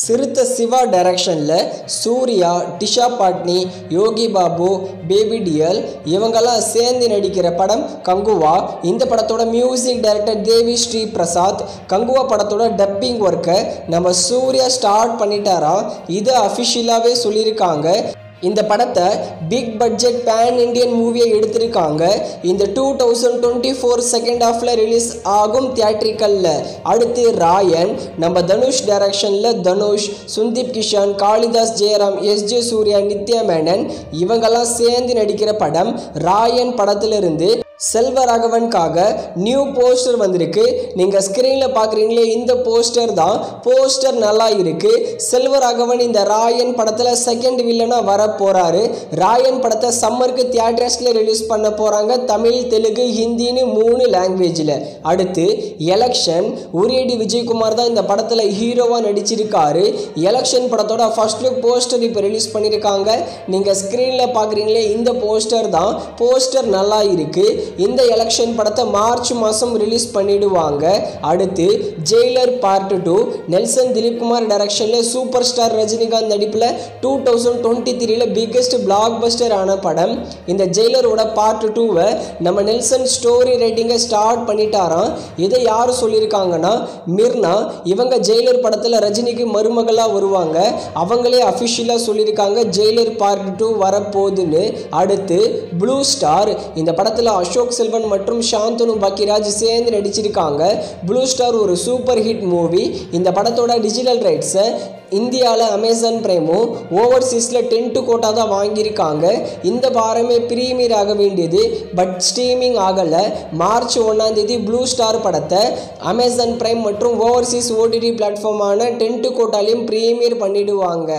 சிறுத்தை சிவா டைரக்ஷனில் Surya, Disha botany, Yogi Babu, baby teal இவங்கெல்லாம் சேர்ந்து நடிக்கிற படம் கங்குவா. இந்த படத்தோட மியூசிக் டைரக்டர் தேவி ஸ்ரீ பிரசாத். கங்குவா படத்தோட டப்பிங் ஒர்க்கை நம்ம சூர்யா ஸ்டார்ட் பண்ணிட்டாராம். இதை அஃபிஷியலாகவே சொல்லியிருக்காங்க. இந்த படத்தை பிக் பட்ஜெட் பேன் இண்டியன் மூவியை எடுத்திருக்காங்க. இந்த 2024 செகண்ட் ஹாஃபில் ரிலீஸ் ஆகும் தியேட்ரிக்கலில். அடுத்து ராயன், நம்ம தனுஷ் டைரக்ஷனில் தனுஷ், சுந்தீப் கிஷன், காளிதாஸ் ஜெயராம், எஸ்ஜே சூர்யா, நித்யா மேனன் இவங்கெல்லாம் சேர்ந்து நடிக்கிற படம் ராயன். படத்திலிருந்து செல்வராகவனுக்காக நியூ போஸ்டர் வந்திருக்கு. நீங்கள் ஸ்க்ரீனில் பார்க்குறீங்களே, இந்த போஸ்டர் தான். போஸ்டர் நல்லா இருக்குது. செல்வராகவன் இந்த ராயன் படத்தில் செகண்ட் வில்லனாக வர போகிறாரு. ராயன் படத்தை சம்மருக்கு தியேட்டர்ஸில் ரிலீஸ் பண்ண போகிறாங்க. தமிழ், தெலுங்கு, ஹிந்தின்னு 3 லாங்குவேஜில். அடுத்து எலெக்ஷன். உரியடி விஜயகுமார் தான் இந்த படத்தில் ஹீரோவாக நடிச்சிருக்காரு. எலெக்ஷன் படத்தோட ஃபர்ஸ்ட் லுக் போஸ்டர் இப்போ ரிலீஸ் பண்ணியிருக்காங்க. நீங்கள் ஸ்க்ரீனில் பார்க்குறீங்களே, இந்த போஸ்டர் தான். போஸ்டர் நல்லா இருக்குது. இந்த எலெக்ஷன் படத்தை மார்ச் மாதம் ரிலீஸ் பண்ணிடுவாங்க. அடுத்து ஜெயிலர் பார்ட் 2. நெல்சன் திலீப்குமார் டைரக்ஷனில் சூப்பர் ஸ்டார் ரஜினிகாந்த் நடிப்பில் 2023 பிக்கெஸ்ட் பிளாக் பஸ்டர் ஆன படம். இந்த ஜெயிலரோட பார்ட் 2வை நம்ம நெல்சன் ஸ்டோரி ரைட்டிங்கை ஸ்டார்ட் பண்ணிட்டாராம். இதை யார் சொல்லியிருக்காங்கன்னா மிர்னா. இவங்க ஜெயிலர் படத்தில் ரஜினிக்கு மருமகளாக வருவாங்க. அவங்களே அஃபிஷியலாக சொல்லியிருக்காங்க ஜெயிலர் பார்ட் 2 வரப்போகுதுன்னு. அடுத்து ப்ளூ ஸ்டார். இந்த படத்தில் அசோக் செல்வன் மற்றும் சாந்தனு பாக்கியராஜ் சேர்ந்து நடிச்சிருக்காங்க. ப்ளூ ஸ்டார் ஒரு சூப்பர் ஹிட் மூவி. இந்த படத்தோட டிஜிட்டல் ரைட்ஸை இந்தியாவில் அமேசான் பிரைமும் ஓவர்சீஸில் 10 கோட்டா தான் வாங்கியிருக்காங்க. இந்த வாரமே ப்ரீமியர் ஆக வேண்டியது, பட் ஸ்ட்ரீமிங் ஆகலை. மார்ச் 1 ப்ளூ ஸ்டார் படத்தை அமேசான் பிரைம் மற்றும் ஓவர்சீஸ் ஓடிடி பிளாட்ஃபார்மான 10 கோட்டாலையும் ப்ரீமியர் பண்ணிடுவாங்க.